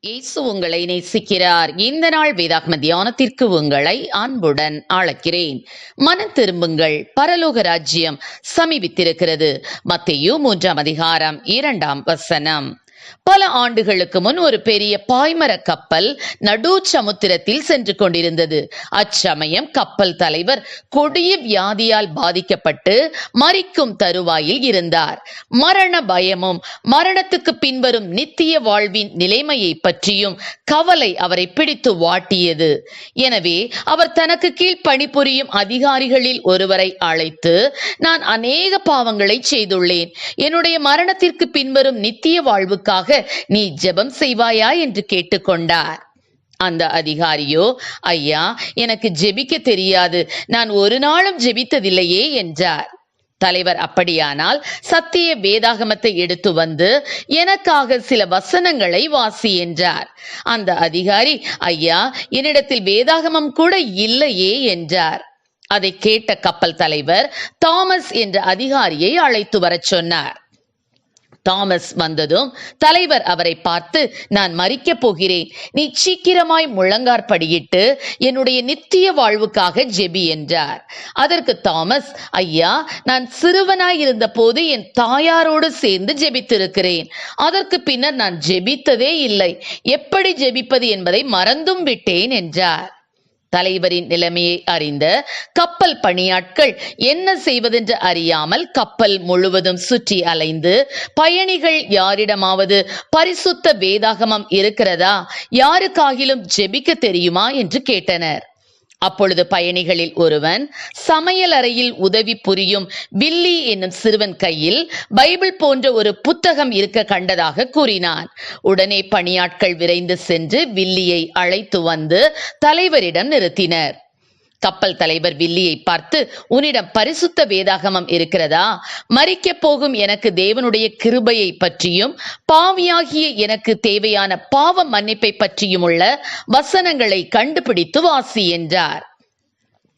இயேசு உங்களை நேசிக்கிறார். இந்த நாள் வேதாகம தியானத்திற்கு உங்களை அன்புடன் அழைக்கிறேன். மனம் திரும்புங்கள், பரலோக ராஜ்யம் சமீபித்திருக்கிறது. மத்தேயு 3:2. பல ஆண்டுகளுக்கு முன் ஒரு பெரிய பாய்மர கப்பல் நடு சமுத்திரத்தில் சென்று கொண்டிருந்தது. அச்சமயம் கப்பல் தலைவர் கொடிய வியாதியால் பாதிக்கப்பட்டு மரிக்கும் தருவாயில் இருந்தார். மரண பயமும் மரணத்துக்கு பின்வரும் நித்திய வாழ்வின் நிலைமையை பற்றியும் கவலை அவரை பிடித்து வாட்டியது. எனவே அவர் தனக்கு கீழ் பணிபுரியும் அதிகாரிகளில் ஒருவரை அழைத்து, நான் அநேக பாவங்களை செய்துள்ளேன், என்னுடைய மரணத்திற்கு பின்வரும் நித்திய வாழ்வுக்காக நீ ஜெபம் செய்வாயா என்று கேட்டுக்கொண்டார். அந்த அதிகாரியோ, ஐயா, எனக்கு ஜெபிக்க தெரியாது, நான் ஒரு நாளும் ஜெபித்ததில்லையே என்றார். தலைவர், அப்படியானால் சத்திய வேதாகமத்தை எடுத்து வந்து எனக்காக சில வசனங்களை வாசி என்றார். அந்த அதிகாரி, ஐயா, என்னிடத்தில் வேதாகமம் கூட இல்லையே என்றார். அதை கேட்ட கப்பல் தலைவர் தாமஸ் என்ற அதிகாரியை அழைத்து வரச் சொன்னார். தாமஸ் வந்ததும் தலைவர் அவரை பார்த்து, நான் மரிக்கப் போகிறேன், நீ சீக்கிரமாய் முழங்காற்படியிட்டு என்னுடைய நித்திய வாழ்வுக்காக ஜெபி என்றார். அதற்கு தாமஸ், ஐயா, நான் சிறுவனாய் இருந்த போது என் தாயாரோடு சேர்ந்து ஜெபித்திருக்கிறேன். அதற்கு பின்னர் நான் ஜெபித்ததே இல்லை, எப்படி ஜெபிப்பது என்பதை மறந்தும் விட்டேன் என்றார். தலைவரின் நிலைமையை அறிந்த கப்பல் பணியாட்கள் என்ன செய்வதென்று அறியாமல் கப்பல் முழுவதும் சுற்றி அலைந்து, பயணிகள் யாரிடமாவது பரிசுத்த வேதாகமம் இருக்கிறதா, யாருக்காகிலும் ஜெபிக்க தெரியுமா என்று கேட்டனர். அப்பொழுது பயணிகளில் ஒருவன் சமையல் அறையில் உதவி புரியும் வில்லி என்னும் சிறுவன் கையில் பைபிள் போன்ற ஒரு புத்தகம் இருக்க கண்டதாக கூறினான். உடனே பணியாட்கள் விரைந்து சென்று வில்லியை அழைத்து வந்து தலைவரிடம் நிறுத்தினர். கப்பல் தலைவர் வில்லியை பார்த்து, உன்னிடம் பரிசுத்த வேதாகமம் இருக்கிறதா? மரிக்கப் போகும் எனக்கு தேவனுடைய கிருபையை பற்றியும் பாவியாகிய எனக்கு தேவையான பாவ மன்னிப்பை பற்றியும் உள்ள வசனங்களை கண்டுபிடித்து வாசி என்றார்.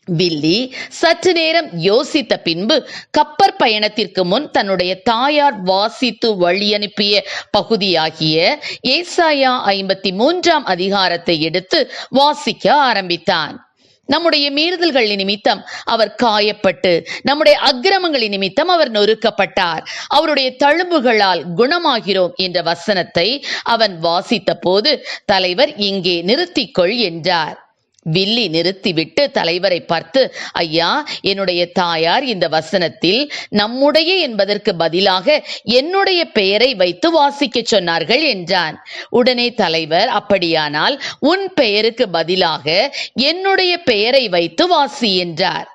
வில்லி சற்று நேரம் யோசித்த பின்பு கப்பற் பயணத்திற்கு முன் தன்னுடைய தாயார் வாசித்து வழி அனுப்பிய பகுதியாகிய ஏசாயா 53 எடுத்து வாசிக்க ஆரம்பித்தான். நம்முடைய மீறுதல்களின் நிமித்தம் அவர் காயப்பட்டு, நம்முடைய அக்கிரமங்களின் நிமித்தம் அவர் நொறுக்கப்பட்டார், அவருடைய தழும்புகளால் குணமாகிறோம் என்ற வசனத்தை அவன் வாசித்த போது தலைவர், இங்கே நிறுத்திக்கொள் என்றார். வில்லி நிறுத்திவிட்டு தலைவரை பார்த்து, ஐயா, என்னுடைய தாயார் இந்த வசனத்தில் நம்முடைய என்பதற்கு பதிலாக என்னுடைய பெயரை வைத்து வாசிக்க சொன்னார்கள் என்றான். உடனே தலைவர், அப்படியானால் உன் பெயருக்கு பதிலாக என்னுடைய பெயரை வைத்து வாசி என்றார்.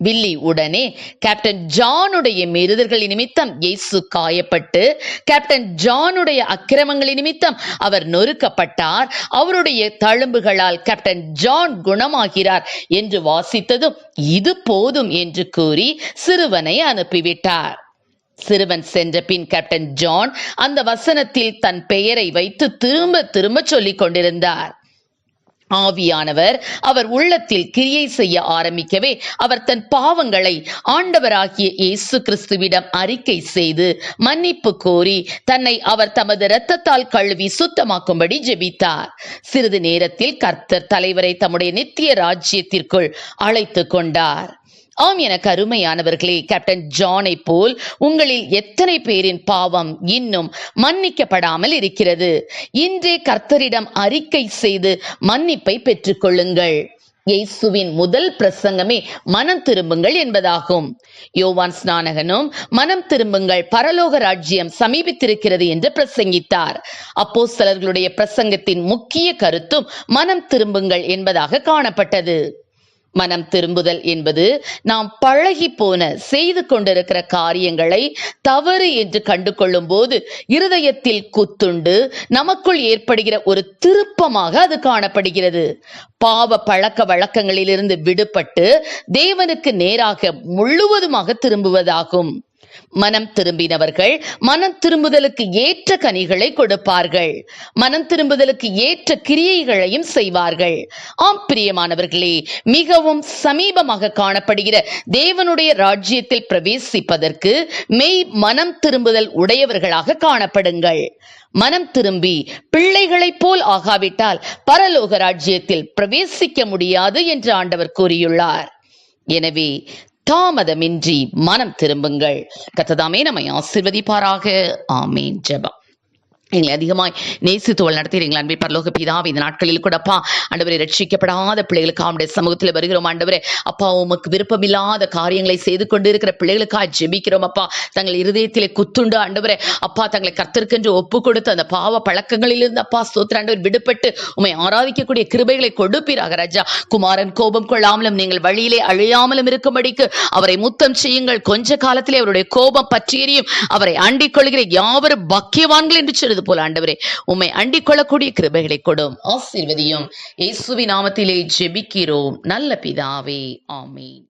வில்லி உடனே, கேப்டன் ஜானுடைய மீறுதல்களின் நிமித்தம் இயேசு காயப்பட்டு, கேப்டன் ஜானுடைய அக்கிரமங்களின் நிமித்தம் அவர் நொறுக்கப்பட்டார், அவருடைய தழும்புகளால் கேப்டன் ஜான் குணமாகிறார் என்று வாசித்ததும் இது போதும் என்று கூறி சிறுவனை அனுப்பிவிட்டார். சிறுவன் சென்ற பின் கேப்டன் ஜான் அந்த வசனத்தில் தன் பெயரை வைத்து திரும்ப திரும்ப சொல்லிக் கொண்டிருந்தார். ஆவியானவர் அவர் உள்ளத்தில் கிரியை செய்ய ஆரம்பிக்கவே அவர் தன் பாவங்களை ஆண்டவராகிய இயேசு கிறிஸ்துவிடம் அறிக்கை செய்து மன்னிப்பு கோரி தன்னை அவர் தமது இரத்தத்தால் கழுவி சுத்தமாக்கும்படி ஜெபித்தார். சிறிது நேரத்தில் கர்த்தர் தலைவரை தம்முடைய நித்திய ராஜ்யத்திற்குள் அழைத்து கொண்டார். ஆம், எனக்கு அருமையானவர்களே, கேப்டன் ஜானை போல் உங்களில் எத்தனை பேரின் பாவம் இன்னும் மன்னிக்கப்படாமல் இருக்கிறது? இன்றே கர்த்தரிடம் அறிக்கை செய்து மன்னிப்பை பெற்றுக்கொள்ளுங்கள். இயேசுவின் முதல் பிரசங்கமே மனம் திரும்புங்கள் என்பதாகும். யோவான் ஸ்நானகனும் மனம் திரும்புங்கள், பரலோக ராஜ்யம் சமீபித்திருக்கிறது என்று பிரசங்கித்தார். அப்போஸ்தலர்களுடைய பிரசங்கத்தின் முக்கிய கருத்தும் மனம் திரும்புங்கள் என்பதாக காணப்பட்டது. மனம் திரும்புதல் என்பது நாம் பழகி போன செய்து கொண்டிருக்கிற காரியங்களை தவறு என்று கண்டு கொள்ளும் போது இருதயத்தில் குத்துண்டு நமக்குள் ஏற்படுகிற ஒரு திருப்பமாக அது காணப்படுகிறது. பாவ பழக்க வழக்கங்களிலிருந்து விடுபட்டு தேவனுக்கு நேராக முழுவதுமாக திரும்புவதாகும். மனம் திரும்பினவர்கள் மனம் திரும்புதலுக்கு ஏற்ற கனிகளை கொடுப்பார்கள். மனம் திரும்புதலுக்கு ஏற்ற கிரியைகளையும் செய்வார்கள். ஆம் பிரியமானவர்களே, மிகவும் சமீபமாக காணப்படுகிற தேவனுடைய ராஜ்யத்தில் பிரவேசிப்பதற்கு மெய் மனம் திரும்புதல் உடையவர்களாக காணப்படுங்கள். மனம் திரும்பி பிள்ளைகளைப் போல் ஆகாவிட்டால் பரலோக ராஜ்யத்தில் பிரவேசிக்க முடியாது என்று ஆண்டவர் கூறியுள்ளார். எனவே தாமதமின்றி மனம் திரும்புங்கள். கர்த்தர் நம்மை ஆசீர்வதிப்பாராக. ஆமென். ஜெபம். எங்களை அதிகமாய் நேசித்துவள் நடத்துகிறீங்களா அன்பே பரலோக பிதாவே, இந்த நாட்களில் கூடப்பா ஆண்டவரை ரட்சிக்கப்படாத பிள்ளைகளுக்கு அவனுடைய சமூகத்தில் வருகிறோம். ஆண்டவரே அப்பா, உமக்கு விருப்பமில்லாத காரியங்களை செய்து கொண்டு இருக்கிற பிள்ளைகளுக்காக ஜெபிக்கிறோம் அப்பா. தங்கள் இருதயத்திலே குத்துண்டு ஆண்டவரே அப்பா, தங்களை கர்த்தருக்கென்று ஒப்பு கொடுத்து அந்த பாவ பழக்கங்களிலிருந்து அப்பா ஸ்தோத்திர ஆண்டவர் விடுபட்டு உம்மை ஆராதிக்கக்கூடிய கிருபைகளை கொடுப்பீராக ராஜா. குமாரன் கோபம் கொள்ளாமலும் நீங்கள் வழியிலே அழியாமலும் இருக்கும்படிக்கு அவரை முத்தம் செய்யுங்கள். கொஞ்ச காலத்திலே அவருடைய கோபம் பற்றியறியும். அவரை அண்டிக் கொள்கிற யாவரும் பாக்கியவான்கள் என்று சொல்லுது போல ஆண்டவரே உம்மை அண்டிக் கொள்ளக்கூடிய கிருபைகளை கொடும். ஆசீர்வதியும். இயேசுவின் நாமத்திலே ஜெபிக்கிறோம் நல்ல பிதாவே. ஆமென்.